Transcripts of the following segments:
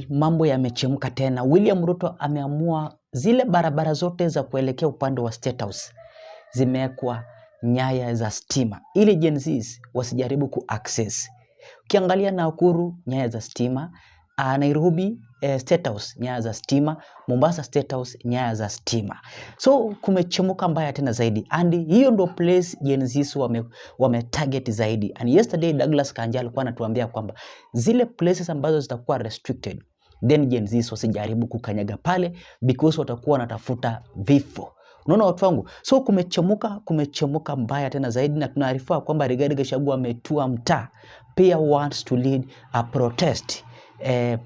mambo yamechemka tena. William Ruto ameamua zile barabara zote za kuelekea upande wa Statehouse zimewekwa nyaya za stima ili Gen Zs wasijaribu ku-access. Ukiangalia Nakuru nyaya za stima, Nairobi Statehouse nyaya za stima, Mombasa Statehouse nyaya za stima. So kumechemuka mbaya tena zaidi, and hiyo ndo place Gen Zs wame target zaidi. And yesterday Douglas Kanja alikuwa anatuambia kwamba zile places ambazo zitakuwa restricted, then Gen Zs wasijaribu kukanyaga pale because watakuwa wanatafuta vifo. Unaona watu wangu? So kumechemuka mbaya tena zaidi, na tunaarifiwa kwamba Rigathi Gachagua ametua mtaa pia wants to lead a protest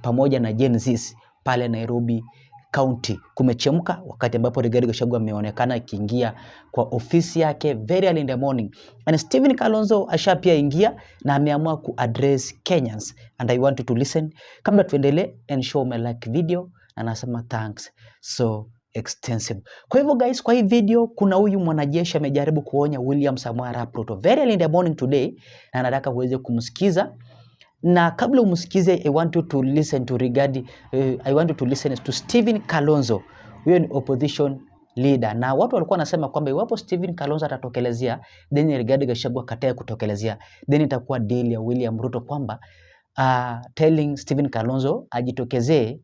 pamoja na Gen Zs pale Nairobi County. Kumechemuka wakati ambapo Rigathi Gachagua ameonekana akiingia kwa ofisi yake very early in the morning. And Stephen Kalonzo ashapia ingia na ameamua ku-address Kenyans, and I want you to listen. Kabla tuendelee, and show me like video, na nasema thanks so extensive. Kwa hivyo guys, kwa hii video kuna huyu mwanajeshi amejaribu kuonya William Samoei Arap Ruto very early in the morning today, na nataka uweze kumsikiza. Na kabla umsikize, I want you to listen to to Stephen Kalonzo. Huyo ni opposition leader, na watu walikuwa wanasema kwamba iwapo Stephen Kalonzo atatokelezea, then Rigathi Gachagua katae kutokelezea, then itakuwa deal ya William Ruto kwamba telling Stephen Kalonzo ajitokezee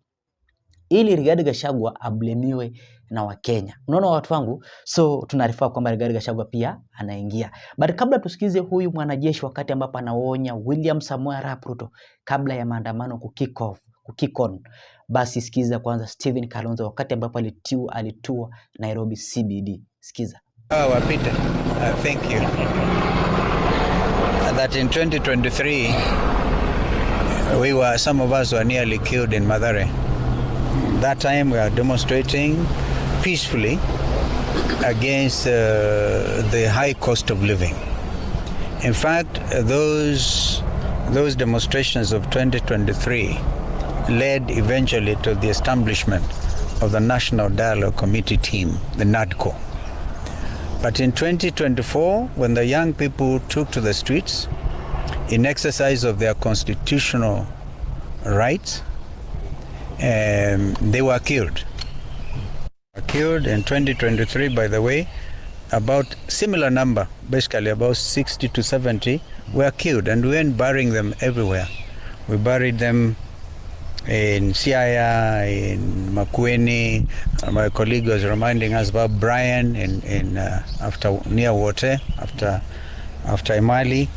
ili Rigathi Gachagua ablemiwe na Wakenya. Unaona watu wangu? So tunaarifiwa kwamba Rigathi Gachagua pia anaingia. But kabla tusikize huyu mwanajeshi wakati ambapo anaonya William Samoei Arap Ruto kabla ya maandamano kukick on, basi sikiza kwanza Stephen Kalonzo wakati ambapo alitua Nairobi CBD. Sikiza. Wapita, thank you. That in 2023 some of us were nearly killed in Mathare. That time we are demonstrating peacefully against the high cost of living. In fact, those demonstrations of 2023 led eventually to the establishment of the National Dialogue Committee team, the NADCO. But in 2024, when the young people took to the streets in exercise of their constitutional rights, they were killed. Killed in 2023, by the way, about similar number, basically about 60 to 70 were killed, and we went burying them everywhere. We buried them in Siaya, in Makueni. My colleague was reminding us about Brian after near Wote, after Imali.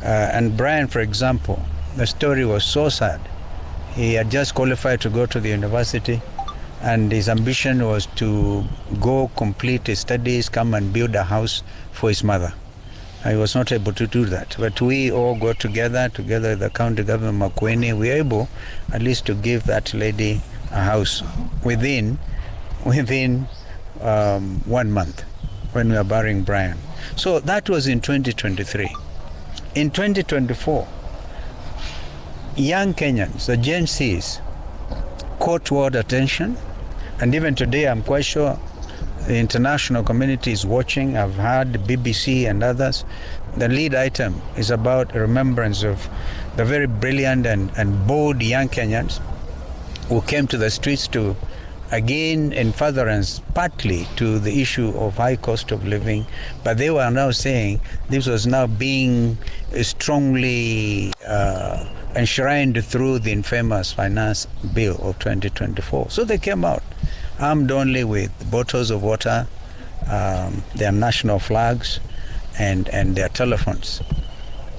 And Brian, for example, the story was so sad. He had just qualified to go to the university, and his ambition was to go complete his studies, come and build a house for his mother. He was not able to do that. But we all got together with the county government, Makueni. We were able at least to give that lady a house within 1 month when we were burying Brian. So that was in 2023. In 2024, young Kenyans, the Gen Zs, caught world attention, and even today I'm quite sure the international community is watching. I've heard the BBC and others. The lead item is about a remembrance of the very brilliant and bold young Kenyans who came to the streets to, again, in furtherance partly to the issue of high cost of living, but they were now saying this was now being strongly enshrined through the infamous finance bill of 2024. So they came out armed only with bottles of water, their national flags, and their telephones,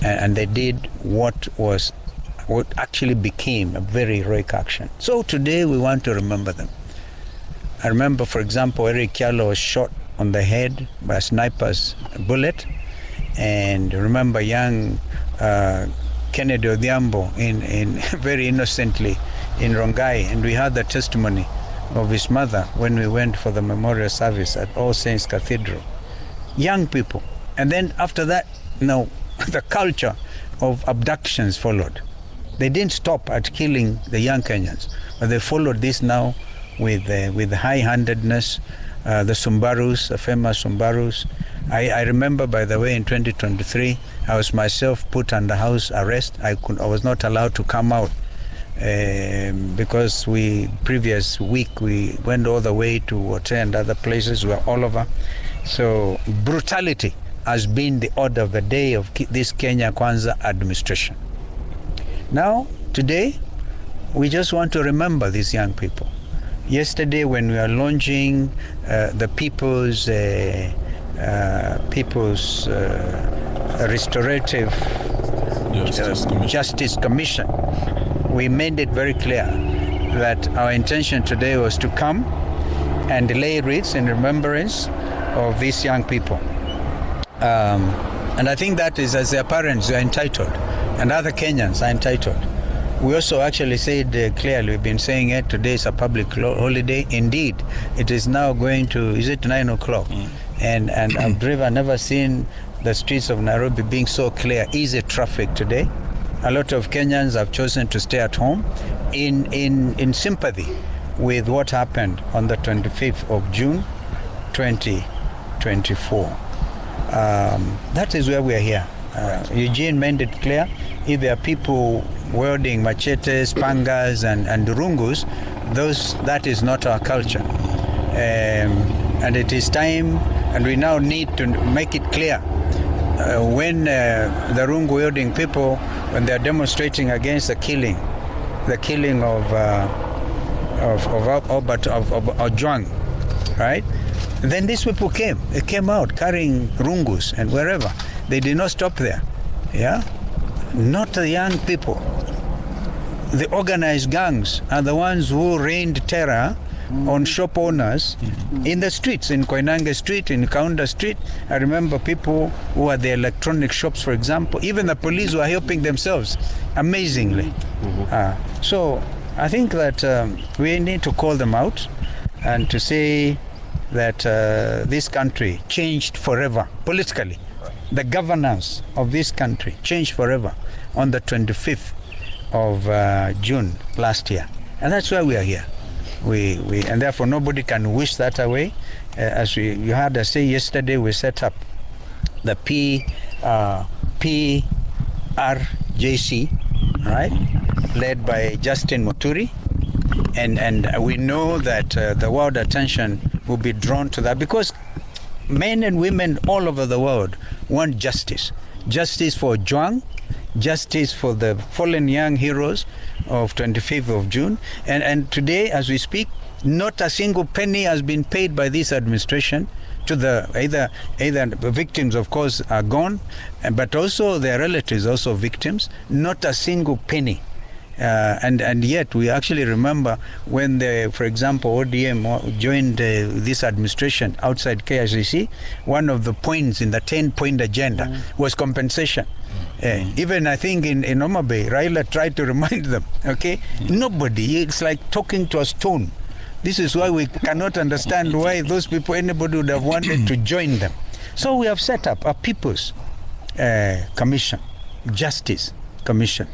and they did what actually became a very heroic action. So today we want to remember them. I remember, for example, Eric Kyalo was shot on the head by a sniper's bullet, and remember young Kennedy Odhiambo in very innocently in Rongai, and we had the testimony of his mother when we went for the memorial service at All Saints Cathedral. Young people. And then after that, the culture of abductions followed. They didn't stop at killing the young Kenyans, but they followed this now with high-handedness, the Sumbarus, the famous Sumbarus. I remember, by the way, in 2023, I was myself put under house arrest. I was not allowed to come out because previous week we went all the way to Wote and other places. We were all over. So brutality has been the order of the day of this Kenya Kwanza administration. Now, today, we just want to remember these young people. Yesterday, when we were launching the People's Restorative Justice Commission, we made it very clear that our intention today was to come and lay wreaths in remembrance of these young people. And I think that is, as their parents, they are entitled, and other Kenyans are entitled. We also actually said clearly, we've been saying it, today is a public holiday. Indeed, it is now going to, is it 9 o'clock? And I've never seen the streets of Nairobi being so clear, easy traffic today. A lot of Kenyans have chosen to stay at home in sympathy with what happened on the 25th of June, 2024. That is where we are here. Eugene made it clear, if there are people wielding machetes, pangas and rungus, that is not our culture. And it is time, and we now need to make it clear when the rungu wielding people, when they are demonstrating against the killing of Ojwang, right? Then these people came out carrying rungus and wherever. They did not stop there. Yeah? Not the young people. The organized gangs are the ones who rained terror on shop owners in the streets, in Koinange Street, in Kaunda Street. I remember people who had the electronic shops, for example. Even the police were helping themselves, amazingly. So I think that we need to call them out and to say that this country changed forever, politically. The governance of this country changed forever on the 25th of June last year. And that's why we are here. And therefore nobody can wish that away. As you heard us say yesterday, we set up the PRJC, right, led by Justin Muturi. And we know that the world attention will be drawn to that, because men and women all over the world want justice. Justice for Ojwang, justice for the fallen young heroes of 25th of June. And today, as we speak, not a single penny has been paid by this administration to either the victims, of course, are gone, but also their relatives, also victims. Not a single penny. And yet we actually remember when, for example, ODM joined this administration outside KICC, one of the points in the 10-point agenda was compensation. Even I think in Homa Bay, Raila tried to remind them, okay? Nobody, it's like talking to a stone. This is why we cannot understand why those people, anybody would have wanted to join them. So we have set up a People's Commission, Justice Commission.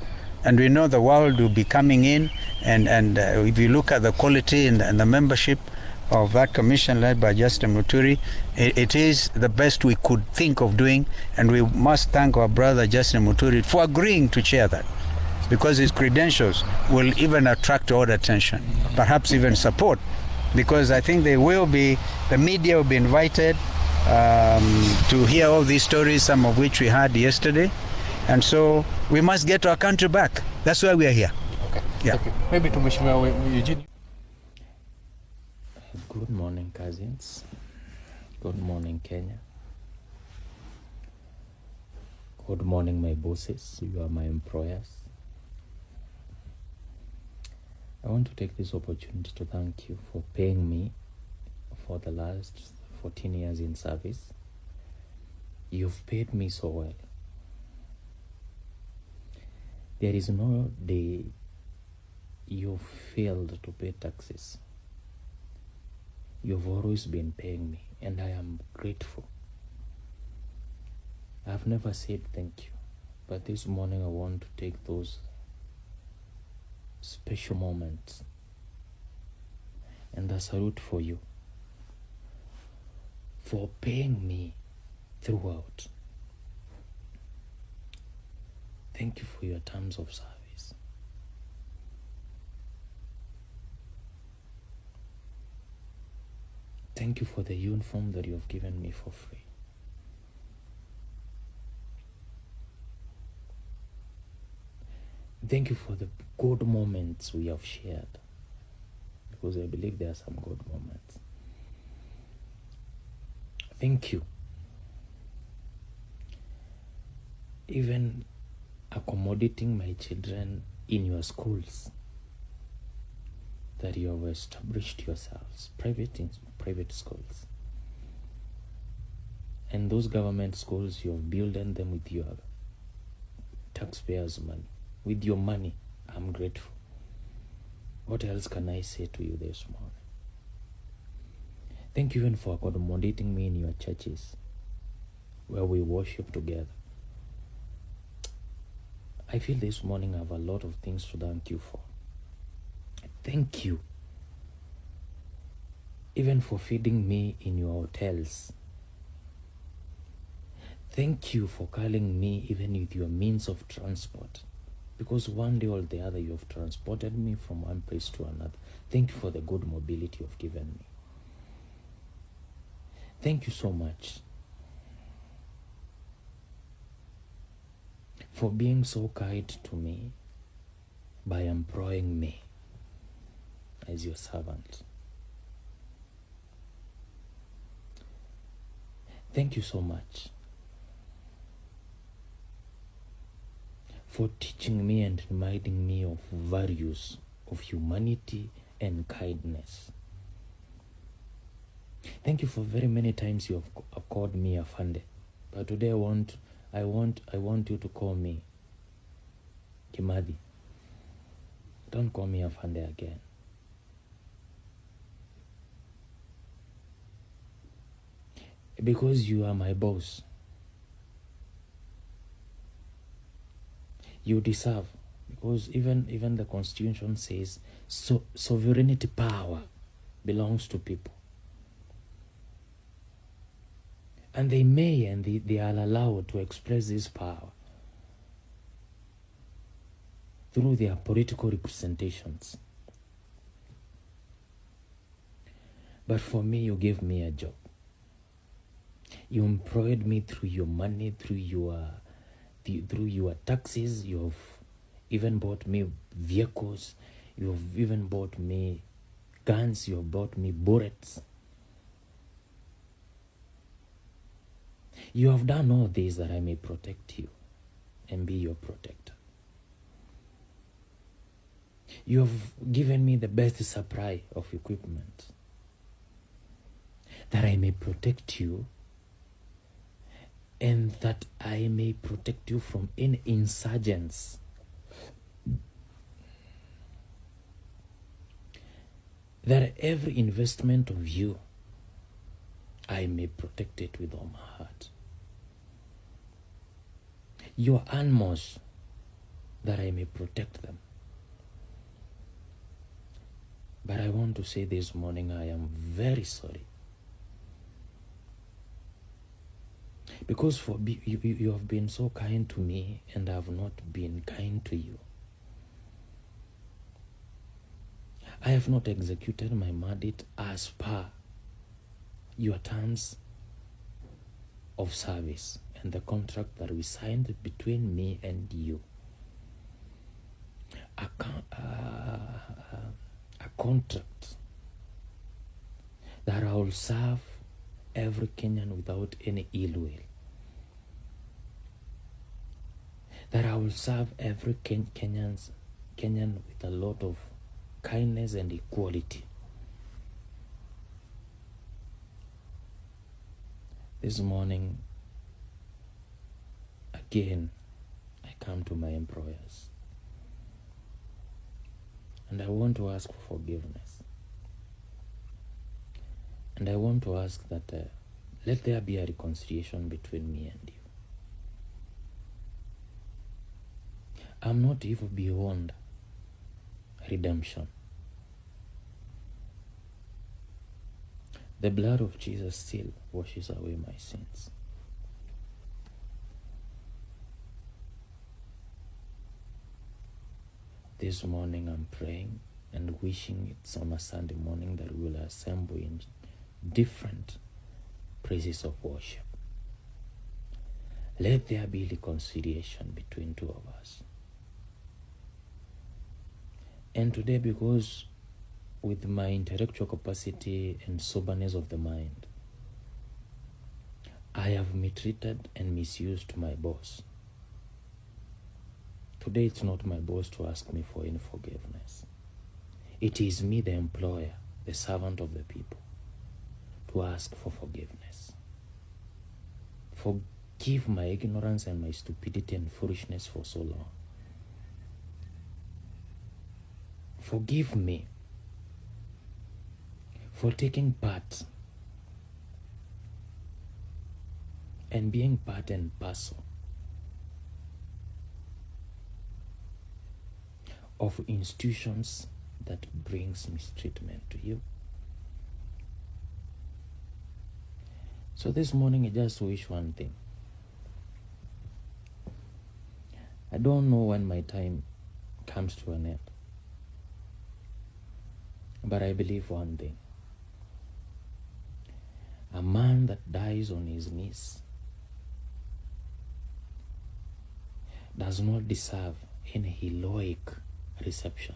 And we know the world will be coming in, and if you look at the quality and the membership of that commission led by Justin Muturi, it is the best we could think of doing, and we must thank our brother Justin Muturi for agreeing to chair that, because his credentials will even attract all attention, perhaps even support, because I think the media will be invited to hear all these stories, some of which we heard yesterday. And so we must get our country back. That's why we are here. Okay. Yeah. Okay. Maybe to Mheshimiwa Eugene. Good morning, cousins. Good morning, Kenya. Good morning, my bosses. You are my employers. I want to take this opportunity to thank you for paying me for the last 14 years in service. You've paid me so well. There is no day you failed to pay taxes. You've always been paying me, and I am grateful. I've never said thank you, but this morning I want to take those special moments and a salute for you for paying me throughout. Thank you for your terms of service. Thank you for the uniform that you have given me for free. Thank you for the good moments we have shared, because I believe there are some good moments. Thank you. Even accommodating my children in your schools that you have established yourselves, private schools. And those government schools, you have built them with your taxpayers' money, with your money. I'm grateful. What else can I say to you this morning? Thank you even for accommodating me in your churches where we worship together. I feel this morning I have a lot of things to thank you for. Thank you even for feeding me in your hotels. Thank you for calling me even with your means of transport, because one day or the other you have transported me from one place to another. Thank you for the good mobility you've given me. Thank you so much for being so kind to me by employing me as your servant. Thank you so much for teaching me and reminding me of values of humanity and kindness. Thank you for very many times you have called me Afande, but today I want you to call me Kimadi. Don't call me Afande again. Because you are my boss. You deserve, because even the Constitution says sovereignty power belongs to people. And they may and they are allowed to express this power through their political representations. But for me, you gave me a job. You employed me through your money, through your taxes. You have even bought me vehicles. You have even bought me guns. You have bought me bullets. You have done all this that I may protect you and be your protector. You have given me the best supply of equipment that I may protect you, and that I may protect you from any insurgents. That every investment of you, I may protect it with all my heart. Your animals, that I may protect them. But I want to say this morning, I am very sorry. Because you have been so kind to me, and I have not been kind to you. I have not executed my mandate as per your terms of service and the contract that we signed between me and you. A contract that I will serve every Kenyan without any ill will. That I will serve every Kenyan with a lot of kindness and equality. This morning, again, I come to my employers. And I want to ask for forgiveness. And I want to ask that let there be a reconciliation between me and you. I'm not even beyond redemption. The blood of Jesus still washes away my sins. This morning I'm praying and wishing it's on a Sunday morning that we will assemble in different places of worship. Let there be reconciliation between two of us. And today, because with my intellectual capacity and soberness of the mind, I have mistreated and misused my boss. Today, it's not my boss to ask me for any forgiveness. It is me, the employer, the servant of the people, to ask for forgiveness. Forgive my ignorance and my stupidity and foolishness for so long. Forgive me for taking part and being part and parcel of institutions that brings mistreatment to you. So this morning I just wish one thing. I don't know when my time comes to an end, but I believe one thing. A man that dies on his knees does not deserve any heroic reception.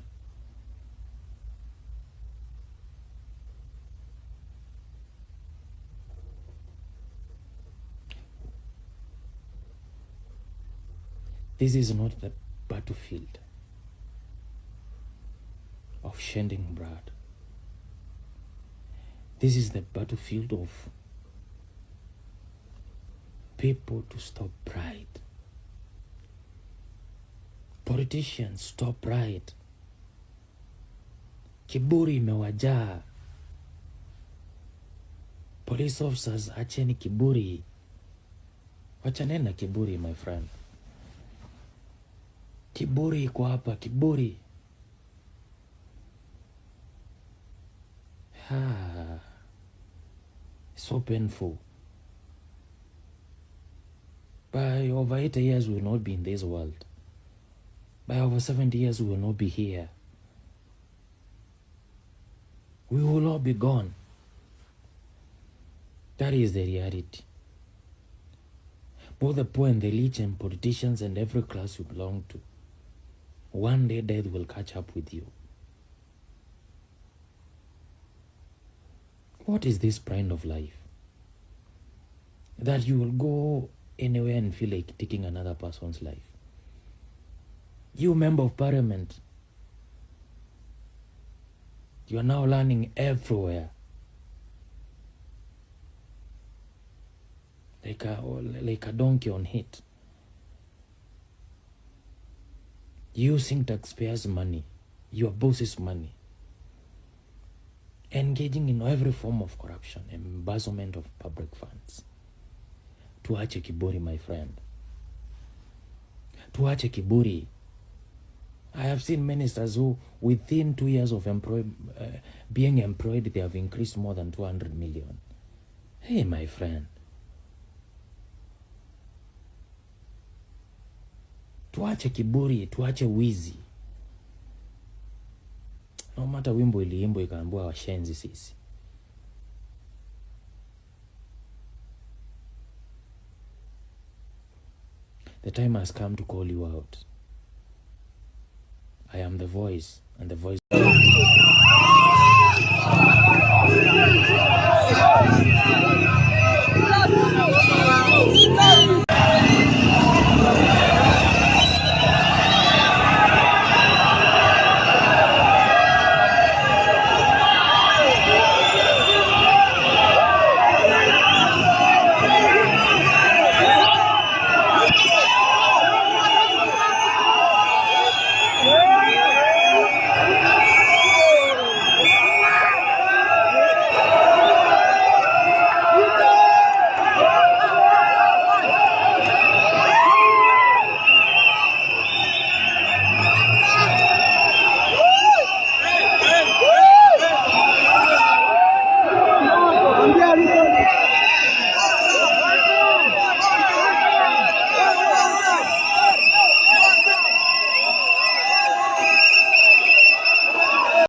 This is not the battlefield of shedding blood. This is the battlefield of people to stop pride. Politicians, stop pride. Kiburi imewajaa. Police officers, acheni kiburi. Wachaneni na kiburi, my friend. Kiburi iko hapa, kiburi. So painful. By over 80 years we will not be in this world. By over 70 years we will not be here. We will all be gone. That is the reality. Both the poor and the rich and politicians and every class you belong to, one day death will catch up with you. What is this pride of life? That you will go anywhere and feel like taking another person's life. You, member of parliament, you are now learning everywhere. Like a donkey on hit. Using taxpayers' money, your boss's money. Engaging in every form of corruption, embezzlement of public funds. Tuache kiburi, my friend. Tuache kiburi. I have seen ministers who, within 2 years of being employed, they have increased more than 200 million. Hey, my friend. Tuache kiburi, tuache wizi. No matter wimbo iliimbo ikaambua washenzi sisi. The time has come to call you out. I am the voice, and the voice